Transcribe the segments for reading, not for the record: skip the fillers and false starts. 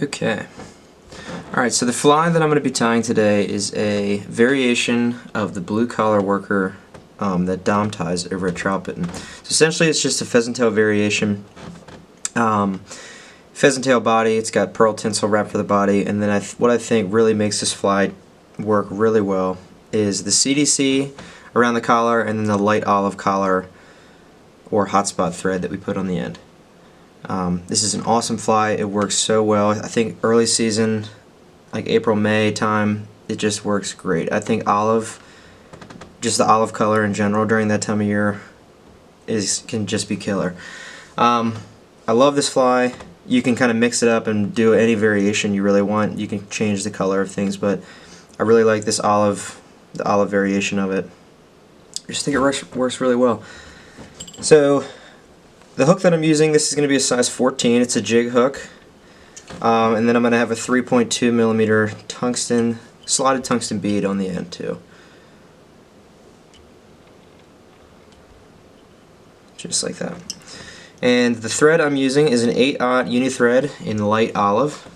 Okay. Alright, so the fly that I'm going to be tying today is a variation of the blue collar worker that Dom ties over at Troutbitten. So essentially it's just a pheasant tail variation. Pheasant tail body, it's got pearl tinsel wrapped for the body, and then what I think really makes this fly work really well is the CDC around the collar and then the light olive collar or hotspot thread that we put on the end. This is an awesome fly. It works so well. I think early season, like April, May time, it just works great. I think olive, just the olive color in general during that time of year can just be killer. I love this fly. You can kind of mix it up and do any variation you really want. You can change the color of things, but I really like this the olive variation of it. I just think it works really well. So the hook that I'm using, this is going to be a size 14. It's a jig hook. And then I'm going to have a 3.2 millimeter tungsten, slotted tungsten bead on the end too. Just like that. And the thread I'm using is an 8/0 Uni-Thread in light olive.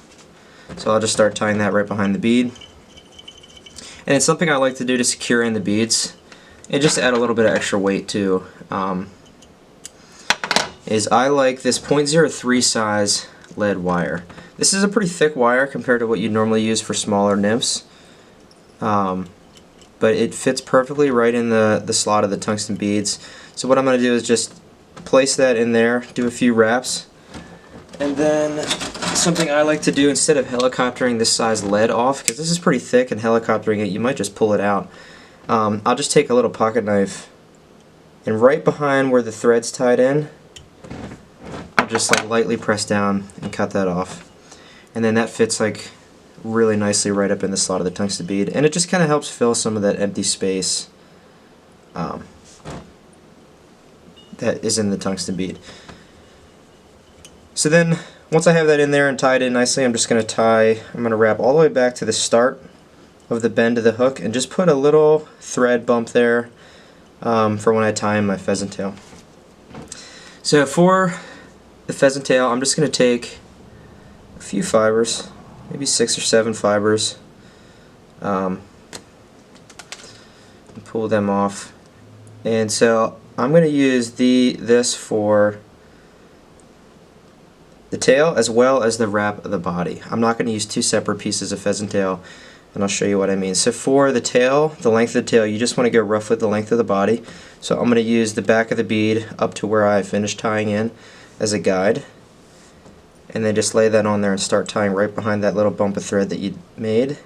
So I'll just start tying that right behind the bead. And it's something I like to do to secure in the beads and just add a little bit of extra weight too. Is I like this 0.03 size lead wire. This is a pretty thick wire compared to what you normally use for smaller nymphs, but it fits perfectly right in the slot of the tungsten beads. So what I'm going to do is just place that in there, do a few wraps, and then something I like to do instead of helicoptering this size lead off, because this is pretty thick and helicoptering it, you might just pull it out. I'll just take a little pocket knife and right behind where the thread's tied in, I'll just like lightly press down and cut that off. And then that fits like really nicely right up in the slot of the tungsten bead, and it just kind of helps fill some of that empty space that is in the tungsten bead. So then once I have that in there and tied in nicely, I'm going to wrap all the way back to the start of the bend of the hook and just put a little thread bump there for when I tie in my pheasant tail. So for the pheasant tail, I'm just going to take a few fibers, maybe 6 or 7 fibers, and pull them off. And so I'm going to use this for the tail as well as the wrap of the body. I'm not going to use two separate pieces of pheasant tail, and I'll show you what I mean. So for the tail, the length of the tail, you just want to go rough with the length of the body. So I'm going to use the back of the bead up to where I finished tying in as a guide, and then just lay that on there and start tying right behind that little bump of thread that you made.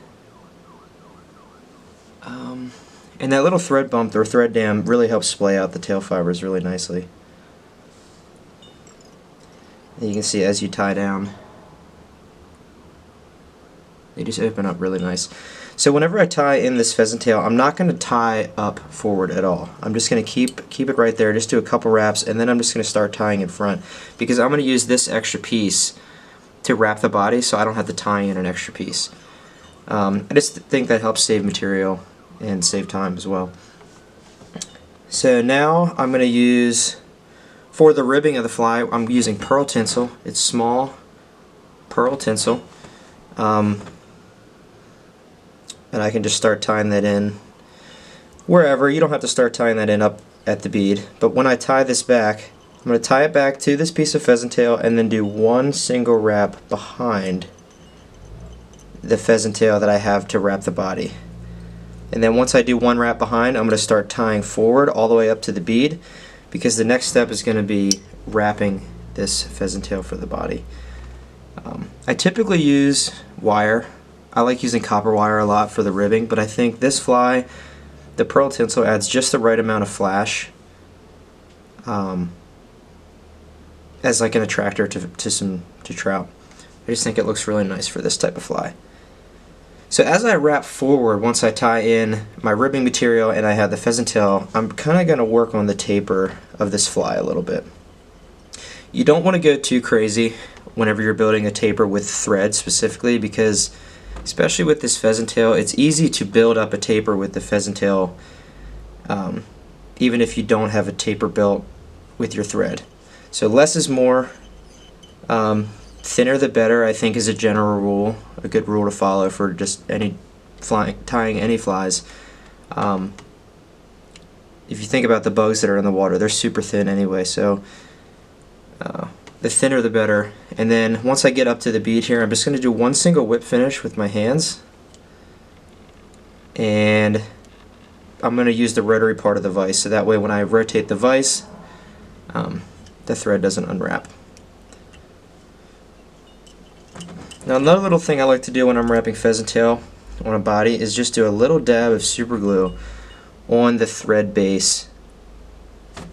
And that little thread bump or thread dam really helps splay out the tail fibers really nicely. And you can see as you tie down, they just open up really nice. So whenever I tie in this pheasant tail, I'm not going to tie up forward at all. I'm just going to keep it right there, just do a couple wraps, and then I'm just going to start tying in front, because I'm going to use this extra piece to wrap the body so I don't have to tie in an extra piece. I just think that helps save material and save time as well. So now I'm going to use, for the ribbing of the fly, I'm using pearl tinsel. It's small pearl tinsel. And I can just start tying that in wherever. You don't have to start tying that in up at the bead. But when I tie this back, I'm going to tie it back to this piece of pheasant tail and then do one single wrap behind the pheasant tail that I have to wrap the body. And then once I do one wrap behind, I'm going to start tying forward all the way up to the bead, because the next step is going to be wrapping this pheasant tail for the body. I typically use wire. I like using copper wire a lot for the ribbing, but I think this fly, the pearl tinsel, adds just the right amount of flash as like an attractor to trout. I just think it looks really nice for this type of fly. So as I wrap forward, once I tie in my ribbing material and I have the pheasant tail, I'm kind of going to work on the taper of this fly a little bit. You don't want to go too crazy whenever you're building a taper with thread specifically, because especially with this pheasant tail, it's easy to build up a taper with the pheasant tail even if you don't have a taper built with your thread. So less is more. Thinner the better, I think, is a general rule, a good rule to follow for just tying any flies. If you think about the bugs that are in the water, they're super thin anyway, so the thinner the better. And then once I get up to the bead here, I'm just going to do one single whip finish with my hands, and I'm going to use the rotary part of the vise, so that way when I rotate the vise, the thread doesn't unwrap. Now another little thing I like to do when I'm wrapping pheasant tail on a body is just do a little dab of super glue on the thread base.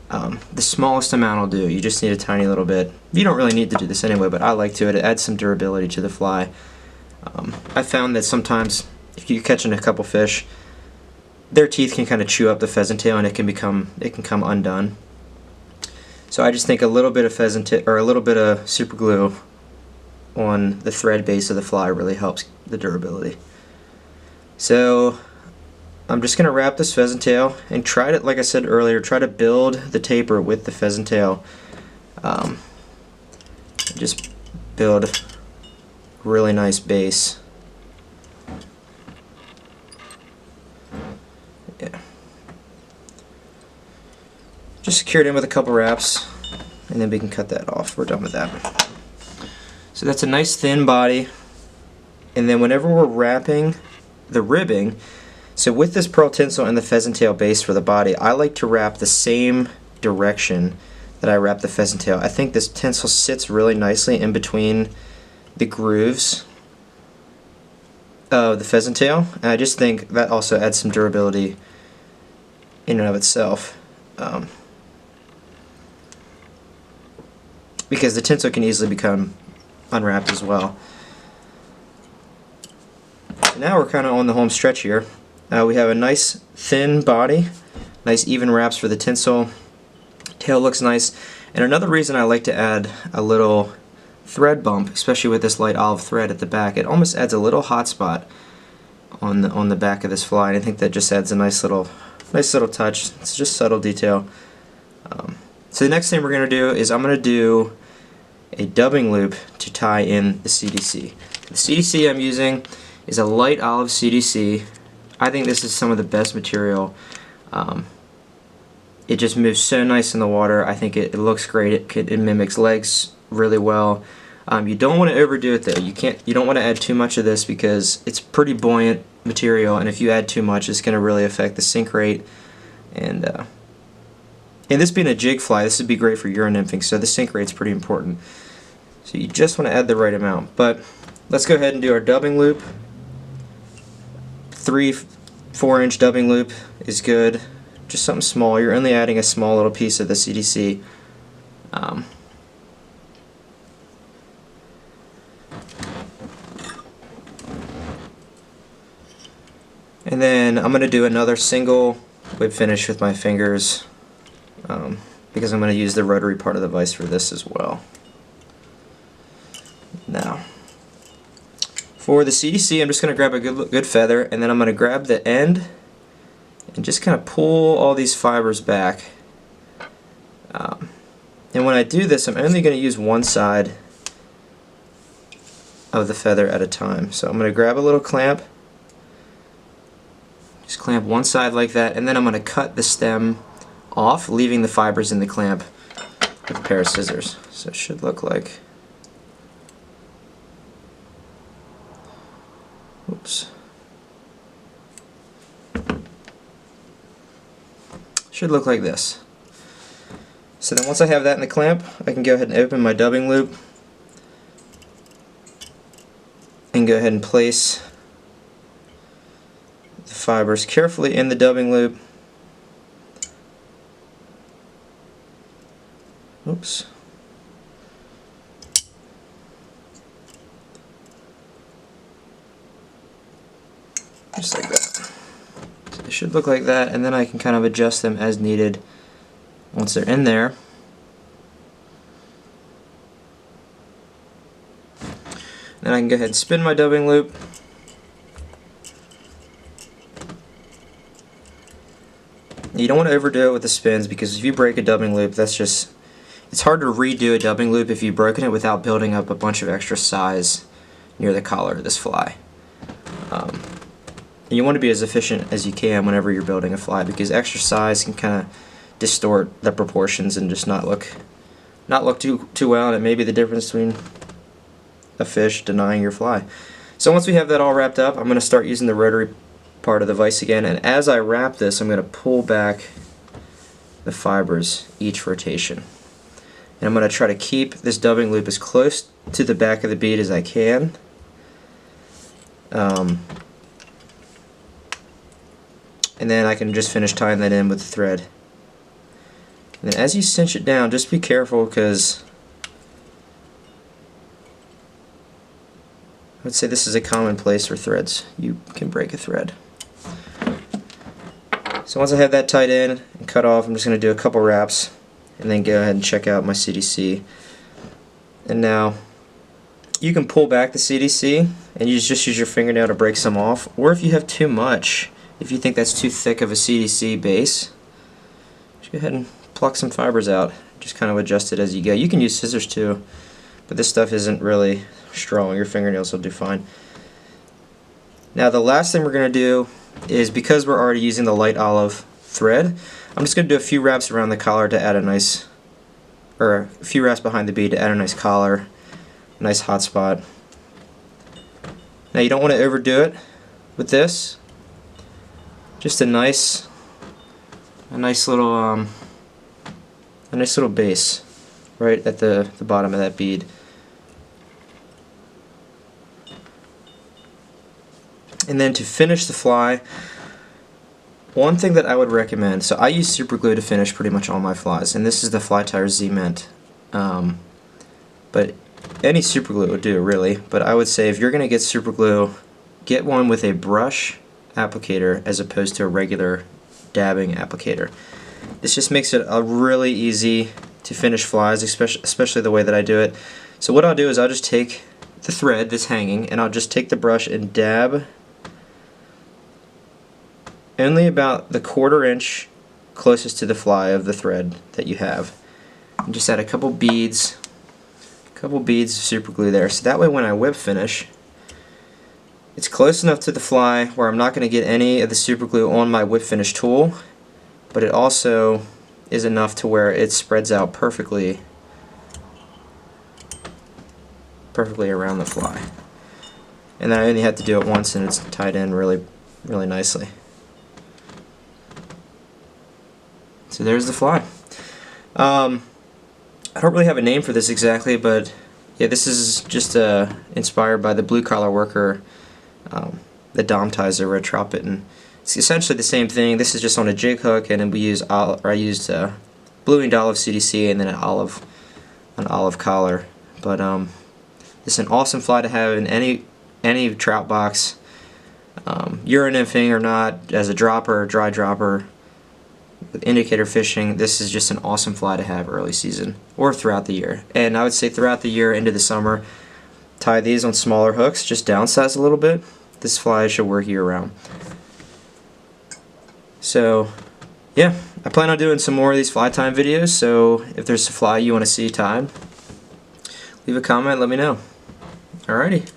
The smallest amount will do. You just need a tiny little bit. You don't really need to do this anyway, but I like to. It adds some durability to the fly. I found that sometimes if you're catching a couple fish, their teeth can kind of chew up the pheasant tail and it can come undone. So I just think a little bit of a little bit of super glue on the thread base of the fly really helps the durability. So I'm just going to wrap this pheasant tail and try to, like I said earlier, try to build the taper with the pheasant tail. Just build a really nice base. Yeah. Just secure it in with a couple wraps, and then we can cut that off. We're done with that. So that's a nice thin body, and then whenever we're wrapping the ribbing, so with this pearl tinsel and the pheasant tail base for the body, I like to wrap the same direction that I wrap the pheasant tail. I think this tinsel sits really nicely in between the grooves of the pheasant tail, and I just think that also adds some durability in and of itself. Because the tinsel can easily become unwrapped as well. Now we're kind of on the home stretch here. We have a nice thin body, nice even wraps for the tinsel. Tail looks nice, and another reason I like to add a little thread bump, especially with this light olive thread at the back, it almost adds a little hot spot on the back of this fly, and I think that just adds a nice little touch. It's just subtle detail. So the next thing we're going to do is I'm going to do a dubbing loop to tie in the CDC. The CDC I'm using is a light olive CDC. I think this is some of the best material. It just moves so nice in the water. I think it looks great. It mimics legs really well. You don't want to overdo it though. You don't want to add too much of this because it's pretty buoyant material, and if you add too much, it's going to really affect the sink rate. And this being a jig fly, this would be great for Euro nymphing, so the sink rate's pretty important. So you just want to add the right amount. But let's go ahead and do our dubbing loop. 3-4 inch dubbing loop is good. Just something small. You're only adding a small little piece of the CDC. And then I'm going to do another single whip finish with my fingers because I'm going to use the rotary part of the vise for this as well. Now, for the CDC, I'm just going to grab a good feather, and then I'm going to grab the end and just kind of pull all these fibers back. And when I do this, I'm only going to use one side of the feather at a time. So I'm going to grab a little clamp, just clamp one side like that, and then I'm going to cut the stem off, leaving the fibers in the clamp with a pair of scissors. So it should look like, oops. Should look like this. So then once I have that in the clamp, I can go ahead and open my dubbing loop and go ahead and place the fibers carefully in the dubbing loop. Oops. Just like that. So they should look like that, and then I can kind of adjust them as needed once they're in there. Then I can go ahead and spin my dubbing loop. You don't want to overdo it with the spins, because if you break a dubbing loop, that's just, it's hard to redo a dubbing loop if you've broken it without building up a bunch of extra size near the collar of this fly. And you want to be as efficient as you can whenever you're building a fly, because extra size can kind of distort the proportions and just not look too well, and it may be the difference between a fish denying your fly. So once we have that all wrapped up, I'm going to start using the rotary part of the vise again, and as I wrap this, I'm going to pull back the fibers each rotation. And I'm going to try to keep this dubbing loop as close to the back of the bead as I can. And then I can just finish tying that in with the thread. And then as you cinch it down, just be careful, because I would say this is a common place for threads. You can break a thread. So once I have that tied in and cut off, I'm just going to do a couple wraps and then go ahead and check out my CDC. And now you can pull back the CDC and just use your fingernail to break some off, or if you have too much, if you think that's too thick of a CDC base, just go ahead and pluck some fibers out. Just kind of adjust it as you go. You can use scissors too, but this stuff isn't really strong. Your fingernails will do fine. Now the last thing we're going to do is, because we're already using the light olive thread, I'm just going to do a few wraps around the collar to add a nice, or a few wraps behind the bead to add a nice collar, a nice hot spot. Now you don't want to overdo it with this. Just a nice little base right at the bottom of that bead. And then to finish the fly, one thing that I would recommend, so I use super glue to finish pretty much all my flies, and this is the Fly Tire Z-Mint. But any super glue would do, really. But I would say if you're going to get super glue, get one with a brush applicator as opposed to a regular dabbing applicator. This just makes it really easy to finish flies, especially the way that I do it. So what I'll do is I'll just take the thread that's hanging, and I'll just take the brush and dab only about the 1/4 inch closest to the fly of the thread that you have. And just add a couple beads of super glue there, so that way when I whip finish, it's close enough to the fly where I'm not going to get any of the super glue on my whip finish tool, but it also is enough to where it spreads out perfectly around the fly. And then I only have to do it once, and it's tied in really nicely. So there's the fly. I don't really have a name for this exactly, but yeah, this is just inspired by the blue collar worker that Dom ties over at Troutbitten. It's essentially the same thing. This is just on a jig hook, and then I used blue and olive CDC and then an olive collar. But it's an awesome fly to have in any trout box, urine nymphing or not, as a dropper, dry dropper. With indicator fishing, this is just an awesome fly to have early season or throughout the year. And I would say throughout the year into the summer, tie these on smaller hooks, just downsize a little bit. This fly should work year round. So yeah, I plan on doing some more of these fly time videos, so if there's a fly you want to see tied, leave a comment, let me know. Alrighty.